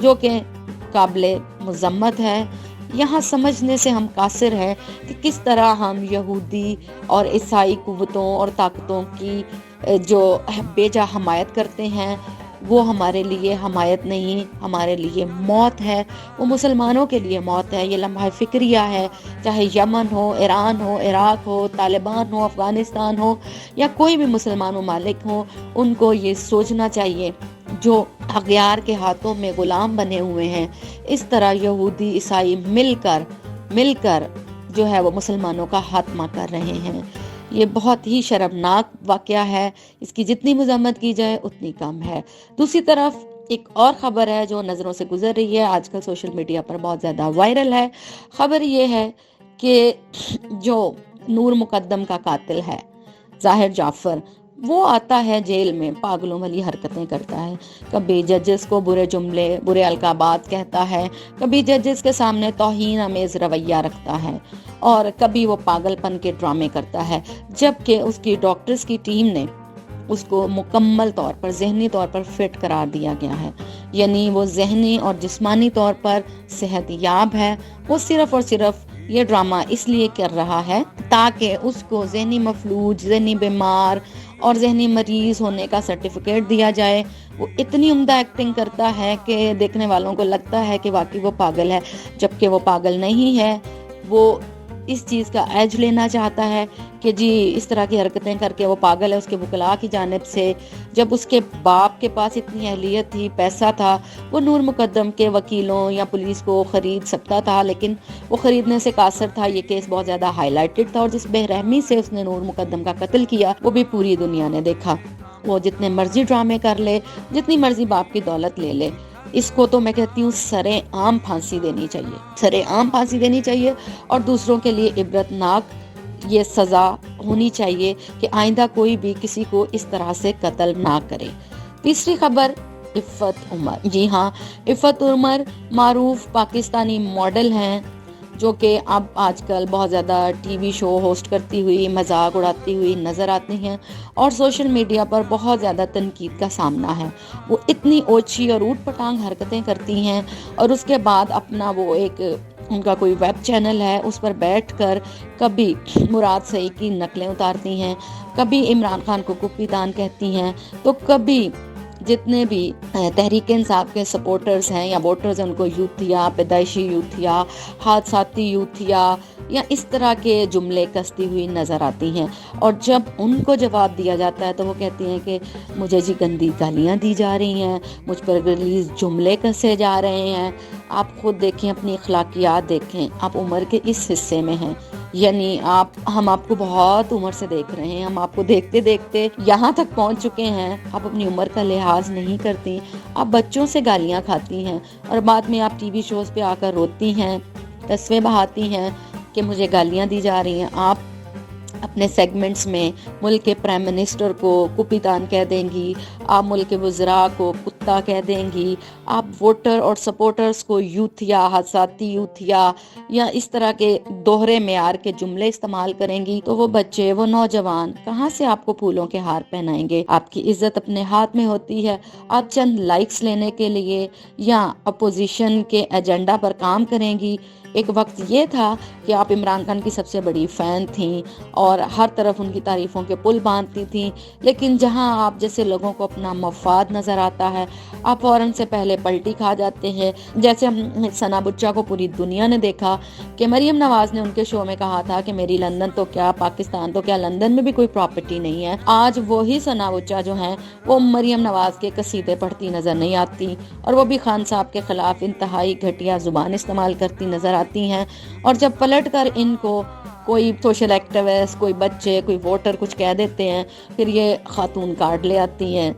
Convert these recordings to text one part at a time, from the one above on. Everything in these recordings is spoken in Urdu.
جو کہ قابل مذمت ہے۔ یہاں سمجھنے سے ہم قاصر ہے کہ کس طرح ہم یہودی اور عیسائی قوتوں اور طاقتوں کی جو بے جا حمایت کرتے ہیں، وہ ہمارے لیے حمایت نہیں، ہمارے لیے موت ہے، وہ مسلمانوں کے لیے موت ہے۔ یہ لمحہ فکریہ ہے، چاہے یمن ہو، ایران ہو، عراق ہو، طالبان ہو، افغانستان ہو، یا کوئی بھی مسلمان ممالک ہوں، ان کو یہ سوچنا چاہیے جو اغیار کے ہاتھوں میں غلام بنے ہوئے ہیں، اس طرح یہودی عیسائی مل کر جو ہے وہ مسلمانوں کا خاتمہ کر رہے ہیں۔ یہ بہت ہی شرمناک واقعہ ہے، اس کی جتنی مذمت کی جائے اتنی کم ہے۔ دوسری طرف ایک اور خبر ہے جو نظروں سے گزر رہی ہے، آج کل سوشل میڈیا پر بہت زیادہ وائرل ہے۔ خبر یہ ہے کہ جو نور مقدم کا قاتل ہے ظاہر جعفر، وہ آتا ہے جیل میں، پاگلوں والی حرکتیں کرتا ہے، کبھی ججز کو برے جملے، برے القابات کہتا ہے، کبھی ججز کے سامنے توہین آمیز رویہ رکھتا ہے، اور کبھی وہ پاگل پن کے ڈرامے کرتا ہے، جبکہ اس کی ڈاکٹرز کی ٹیم نے اس کو مکمل طور پر ذہنی طور پر فٹ قرار دیا گیا ہے، یعنی وہ ذہنی اور جسمانی طور پر صحت یاب ہے۔ وہ صرف اور صرف یہ ڈرامہ اس لیے کر رہا ہے تاکہ اس کو ذہنی مفلوج، ذہنی بیمار اور ذہنی مریض ہونے کا سرٹیفکیٹ دیا جائے۔ وہ اتنی عمدہ ایکٹنگ کرتا ہے کہ دیکھنے والوں کو لگتا ہے کہ واقعی وہ پاگل ہے، جبکہ وہ پاگل نہیں ہے۔ وہ اس چیز کا ایج لینا چاہتا ہے کہ جی اس طرح کی حرکتیں کر کے وہ پاگل ہے۔ اس کے وکلاء کی جانب سے، جب اس کے باپ کے پاس اتنی اہلیت تھی، پیسہ تھا، وہ نور مقدم کے وکیلوں یا پولیس کو خرید سکتا تھا، لیکن وہ خریدنے سے قاصر تھا۔ یہ کیس بہت زیادہ ہائی لائٹڈ تھا، اور جس بے رحمی سے اس نے نور مقدم کا قتل کیا وہ بھی پوری دنیا نے دیکھا۔ وہ جتنے مرضی ڈرامے کر لے، جتنی مرضی باپ کی دولت لے لے، اس کو تو میں کہتی ہوں سرے عام پھانسی دینی چاہیے، سرے عام پھانسی دینی چاہیے، اور دوسروں کے لیے عبرتناک یہ سزا ہونی چاہیے کہ آئندہ کوئی بھی کسی کو اس طرح سے قتل نہ کرے۔ تیسری خبر عفت عمر۔ جی ہاں، عفت عمر معروف پاکستانی ماڈل ہیں، جو کہ اب آج کل بہت زیادہ ٹی وی شو ہوسٹ کرتی ہوئی، مذاق اڑاتی ہوئی نظر آتی ہیں، اور سوشل میڈیا پر بہت زیادہ تنقید کا سامنا ہے۔ وہ اتنی اوچھی اور اوٹ پٹانگ حرکتیں کرتی ہیں، اور اس کے بعد اپنا وہ ایک ان کا کوئی ویب چینل ہے، اس پر بیٹھ کر کبھی مراد سعید کی نقلیں اتارتی ہیں، کبھی عمران خان کو کپی دان کہتی ہیں، تو کبھی جتنے بھی تحریک انصاف کے سپورٹرز ہیں یا ووٹرز ہیں ان کو یوتھیا، پیدائشی یوتھیا، حادثاتی یوتھیا یا اس طرح کے جملے کستی ہوئی نظر آتی ہیں۔ اور جب ان کو جواب دیا جاتا ہے تو وہ کہتی ہیں کہ مجھے جی گندی گالیاں دی جا رہی ہیں، مجھ پر غلیظ جملے کسے جا رہے ہیں۔ آپ خود دیکھیں، اپنی اخلاقیات دیکھیں، آپ عمر کے اس حصے میں ہیں، یعنی ہم آپ کو بہت عمر سے دیکھ رہے ہیں، ہم آپ کو دیکھتے دیکھتے یہاں تک پہنچ چکے ہیں، آپ اپنی عمر کا لحاظ نہیں کرتی، آپ بچوں سے گالیاں کھاتی ہیں، اور بعد میں آپ ٹی وی شوز پہ آ کر روتی ہیں، تسویں بہاتی ہیں کہ مجھے گالیاں دی جا رہی ہیں۔ آپ اپنے سیگمنٹس میں ملک کے پرائم منسٹر کو کپیتان کہہ دیں گی، آپ ملک کے وزراء کو کتا کہہ دیں گی، آپ ووٹر اور سپورٹرز کو یوتھیا، حادثاتی یوتھیا یا اس طرح کے دوہرے معیار کے جملے استعمال کریں گی، تو وہ بچے، وہ نوجوان کہاں سے آپ کو پھولوں کے ہار پہنائیں گے؟ آپ کی عزت اپنے ہاتھ میں ہوتی ہے، آپ چند لائکس لینے کے لیے یا اپوزیشن کے ایجنڈا پر کام کریں گی۔ ایک وقت یہ تھا کہ آپ عمران خان کی سب سے بڑی فین تھیں اور ہر طرف ان کی تعریفوں کے پل باندھتی تھیں، لیکن جہاں آپ جیسے لوگوں کو اپنا مفاد نظر آتا ہے، آپ فوراً سے پہلے پلٹی کھا جاتے ہیں۔ جیسے ثنا بچہ کو پوری دنیا نے دیکھا کہ مریم نواز نے ان کے شو میں کہا تھا کہ میری لندن تو کیا، پاکستان تو کیا، لندن میں بھی کوئی پراپرٹی نہیں ہے۔ آج وہی ثنا بچہ جو ہیں وہ مریم نواز کے قصیدے پڑھتی نظر نہیں آتی، اور وہ بھی خان صاحب کے خلاف انتہائی گھٹیا زبان استعمال کرتی نظر آتی ہیں، اور جب پلٹ کر ان کو کوئی سوشل ایکٹیوسٹ، کوئی بچے، کوئی ووٹر کچھ کہہ دیتے ہیں، پھر یہ خاتون کارڈ لے آتی ہیں،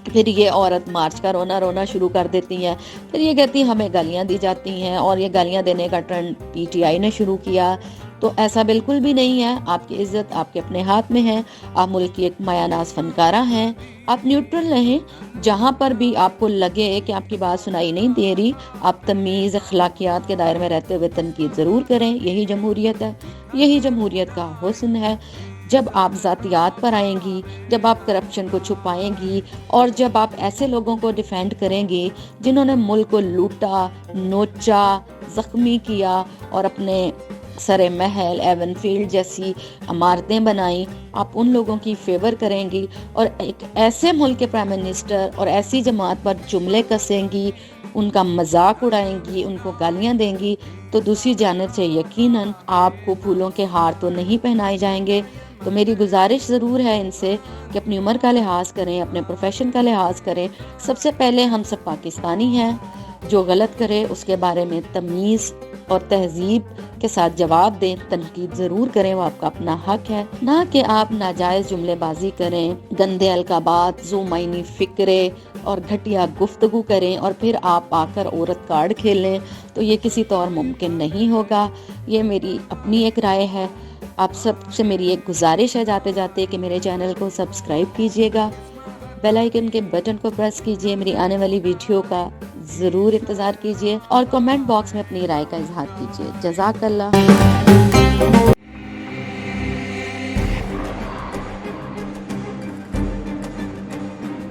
پھر یہ عورت مارچ کا رونا شروع کر دیتی ہیں، پھر یہ کہتی ہیں ہمیں گالیاں دی جاتی ہیں، اور یہ گالیاں دینے کا ٹرینڈ پی ٹی آئی نے شروع کیا۔ تو ایسا بالکل بھی نہیں ہے، آپ کی عزت آپ کے اپنے ہاتھ میں ہے، آپ ملک کی ایک مایہ ناز فنکارہ ہیں، آپ نیوٹرل رہیں، جہاں پر بھی آپ کو لگے کہ آپ کی بات سنائی نہیں دے رہی، آپ تمیز اخلاقیات کے دائرے میں رہتے ہوئے تنقید ضرور کریں۔ یہی جمہوریت ہے، یہی جمہوریت کا حسن ہے۔ جب آپ ذاتیات پر آئیں گی، جب آپ کرپشن کو چھپائیں گی اور جب آپ ایسے لوگوں کو ڈیفینڈ کریں گی جنہوں نے ملک کو لوٹا، نوچا، زخمی کیا اور اپنے سر محل، ایون فیلڈ جیسی عمارتیں بنائیں، آپ ان لوگوں کی فیور کریں گی اور ایک ایسے ملک کے پرائم منسٹر اور ایسی جماعت پر جملے کسیں گی، ان کا مذاق اڑائیں گی، ان کو گالیاں دیں گی، تو دوسری جانب سے یقیناً آپ کو پھولوں کے ہار تو نہیں پہنائے جائیں گے۔ تو میری گزارش ضرور ہے ان سے کہ اپنی عمر کا لحاظ کریں، اپنے پروفیشن کا لحاظ کریں۔ سب سے پہلے ہم سب پاکستانی ہیں، جو غلط کرے اس کے بارے میں تمیز اور تہذیب کے ساتھ جواب دیں، تنقید ضرور کریں، وہ آپ کا اپنا حق ہے، نہ کہ آپ ناجائز جملے بازی کریں، گندے القابات، ذو معنی فکرے اور گھٹیا گفتگو کریں اور پھر آپ آ کر عورت کارڈ کھیلیں، تو یہ کسی طور ممکن نہیں ہوگا۔ یہ میری اپنی ایک رائے ہے۔ آپ سب سے میری ایک گزارش ہے جاتے جاتے کہ میرے چینل کو سبسکرائب کیجئے گا، بیل آئیکن کے بٹن کو پریس کیجئے، میری آنے والی ویڈیو کا ضرور انتظار کیجئے اور کمنٹ باکس میں اپنی رائے کا اظہار کیجئے۔ جزاک اللہ۔